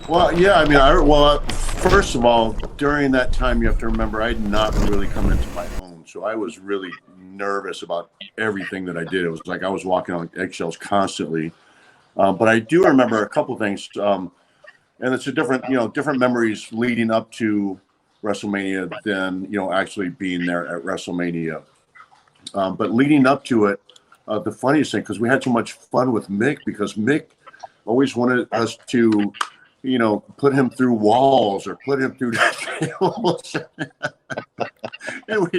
Well, yeah, I mean, first of all, during that time, you have to remember I had not really come into my own, so I was really nervous about everything that I did. It was like I was walking on eggshells constantly. But I do remember a couple things, and it's a different memories leading up to WrestleMania than actually being there at WrestleMania. But leading up to it, the funniest thing, because we had so much fun with Mick, because Mick always wanted us to, put him through walls or put him through tables. And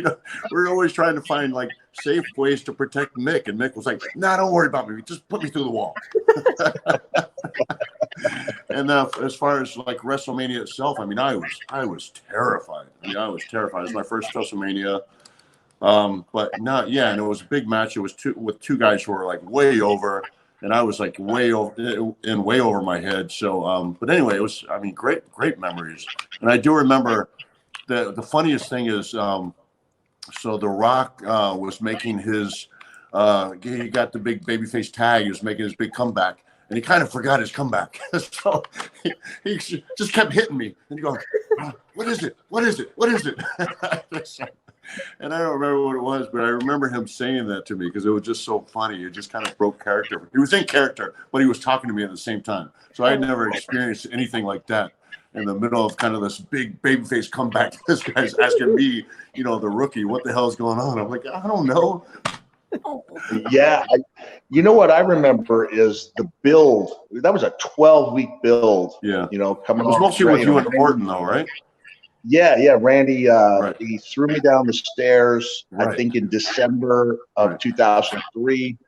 we're always trying to find like safe ways to protect Mick. And Mick was like, "Nah, don't worry about me. Just put me through the wall." And as far as like WrestleMania itself, I mean, I was terrified. I was terrified. It was my first WrestleMania. But not, yeah, and it was a big match. It was with two guys who were like way over, and I was like way over my head. So, but anyway, it was, I mean, great memories. And I do remember the funniest thing is, so The Rock was making his, he got the big babyface tag. He was making his big comeback, and he kind of forgot his comeback. So he just kept hitting me, and he goes, "What is it? What is it? What is it?" And I don't remember what it was, but I remember him saying that to me because it was just so funny. It just kind of broke character. He was in character, but he was talking to me at the same time. So I had never experienced anything like that in the middle of kind of this big babyface comeback. This guy's asking me, the rookie, what the hell is going on? I'm like, I don't know. Yeah. What I remember is the build. That was a 12-week build. Yeah. Coming. It was mostly with you and Orton, though, right? Yeah. Randy, Right. he threw me down the stairs, Right. I think in December of 2003.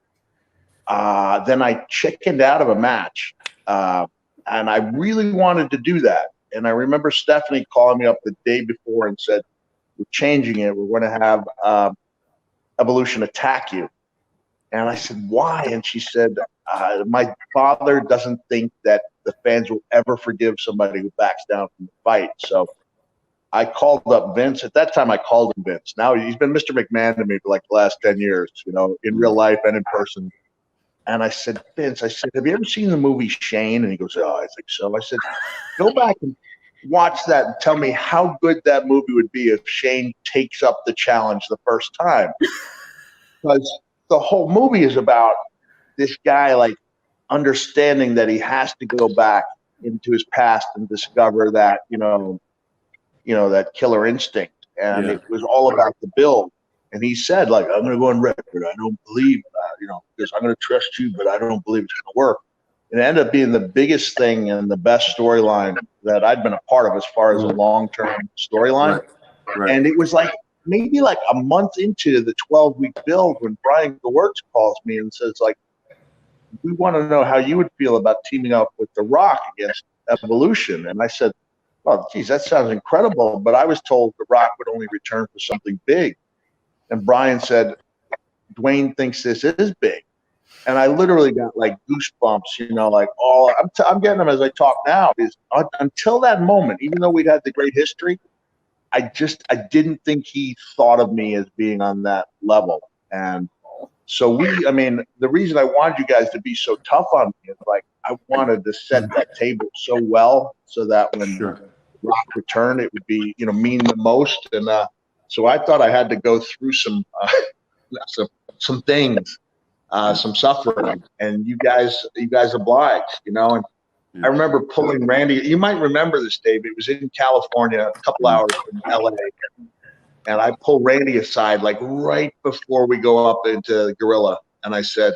Then I chickened out of a match. And I really wanted to do that. And I remember Stephanie calling me up the day before and said, "We're changing it. We're going to have Evolution attack you." And I said, "Why?" And she said, "My father doesn't think that the fans will ever forgive somebody who backs down from the fight." So I called up Vince. At that time, I called him Vince. Now he's been Mr. McMahon to me for like the last 10 years, in real life and in person. And I said, "Vince," I said, "have you ever seen the movie Shane?" And he goes, "Oh, I think so." I said, "Go back and watch that and tell me how good that movie would be if Shane takes up the challenge the first time." Because the whole movie is about this guy like understanding that he has to go back into his past and discover that, that killer instinct. And It was all about the build. And he said, like, "I'm going to go on record. I don't believe, because I'm going to trust you, but I don't believe it's going to work." And it ended up being the biggest thing and the best storyline that I'd been a part of as far as a long-term storyline. Right. And it was like maybe like a month into the 12-week build when Brian Gewirtz calls me and says, like, "We want to know how you would feel about teaming up with The Rock against Evolution." And I said, "Oh, geez, that sounds incredible. But I was told The Rock would only return for something big." And Brian said, "Dwayne thinks this is big." And I literally got like goosebumps, like I'm getting them as I talk now. Is until that moment, even though we'd had the great history, I didn't think he thought of me as being on that level. And so the reason I wanted you guys to be so tough on me is like I wanted to set that table so well so that when Rock returned, it would be, mean the most. And so I thought I had to go through some things, some suffering, and you guys obliged, And I remember pulling Randy. You might remember this, Dave. It was in California, a couple hours from LA, and I pulled Randy aside like right before we go up into Gorilla, and I said,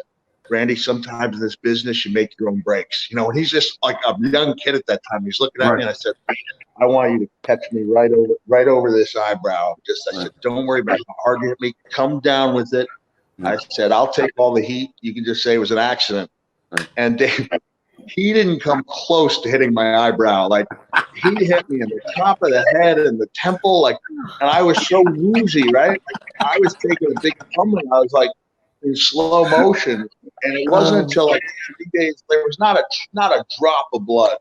"Randy, sometimes in this business you make your own breaks." And he's just like a young kid at that time. He's looking at me, and I said, "I want you to catch me right over this eyebrow." I said, "Don't worry about how hard you hit me. Come down with it." I said, "I'll take all the heat. You can just say it was an accident." And Dave, he didn't come close to hitting my eyebrow. Like he hit me in the top of the head and the temple, and I was so woozy, right? I was taking a big tumble. I was like in slow motion, and it wasn't until like 3 days there was not a drop of blood.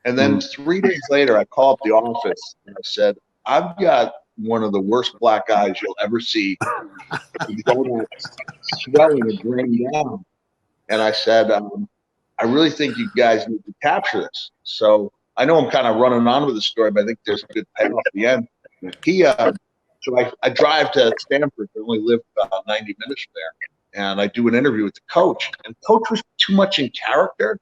And then 3 days later, I called up the office and I said, "I've got one of the worst black eyes you'll ever see. Swelling and draining down." And I said, "I really think you guys need to capture this." So I know I'm kind of running on with the story, but I think there's a good payoff at the end. So I drive to Stanford. I only live about 90 minutes from there, and I do an interview with the coach. And coach was too much in character,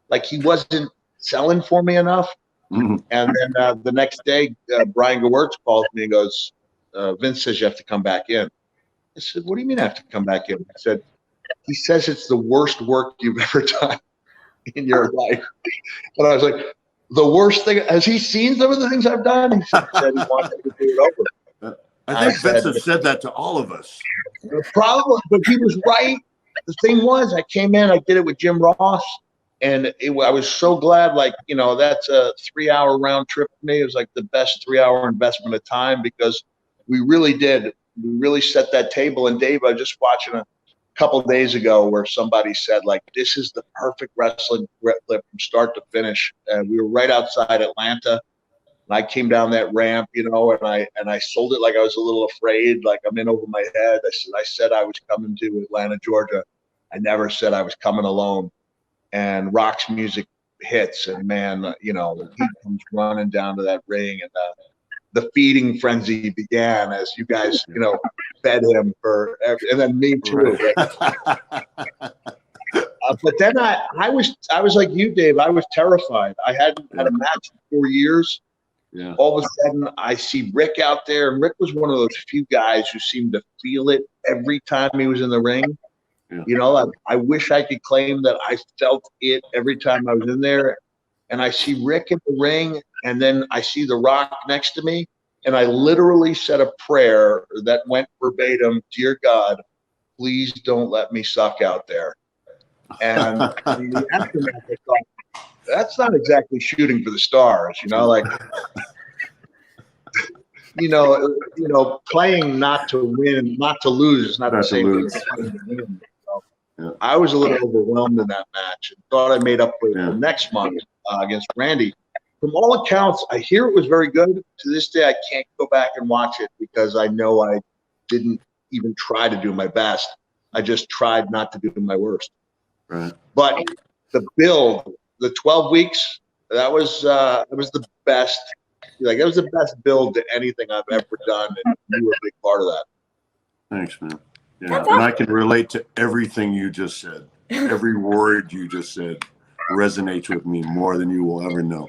like he wasn't selling for me enough. Mm-hmm. And then the next day, Brian Gewirtz calls me and goes, Vince says you have to come back in. I said, what do you mean I have to come back in? He says it's the worst work you've ever done in your life. And I was like, the worst thing, has he seen some of the things I've done? He said he wanted to do it over. I think Vince has said that to all of us. Probably, but he was right. The thing was, I came in, I did it with Jim Ross, and I was so glad, like, you know, that's a 3-hour round trip for me. It was like the best 3-hour investment of time because we really set that table. And Dave, I was just watching a couple of days ago where somebody said, like, this is the perfect wrestling clip from start to finish. And we were right outside Atlanta. And I came down that ramp, you know, and I sold it like I was a little afraid, like I'm in over my head. I said I was coming to Atlanta, Georgia. I never said I was coming alone. And Rock's music hits, and man, you know, he comes running down to that ring, and the feeding frenzy began as you guys, you know, fed him and then me too. But then I was like you, Dave. I was terrified. I hadn't had a match in 4 years. Yeah. All of a sudden, I see Rick out there, and Rick was one of those few guys who seemed to feel it every time he was in the ring. Yeah. You know, I wish I could claim that I felt it every time I was in there. And I see Rick in the ring, and then I see The Rock next to me, and I literally said a prayer that went verbatim, "Dear God, please don't let me suck out there." And in the aftermath, I thought, that's not exactly shooting for the stars, you know, like, you know, playing not to win, not to lose is not the same thing as playing to win. Yeah. I was a little overwhelmed in that match and thought I made up for it the next month against Randy. From all accounts, I hear it was very good. To this day, I can't go back and watch it because I know I didn't even try to do my best. I just tried not to do my worst. Right. But the build, the 12 weeks, that was the best. Like, it was the best build to anything I've ever done, and you were a big part of that. Thanks, man. Yeah, and I can relate to everything you just said. Every word you just said resonates with me more than you will ever know.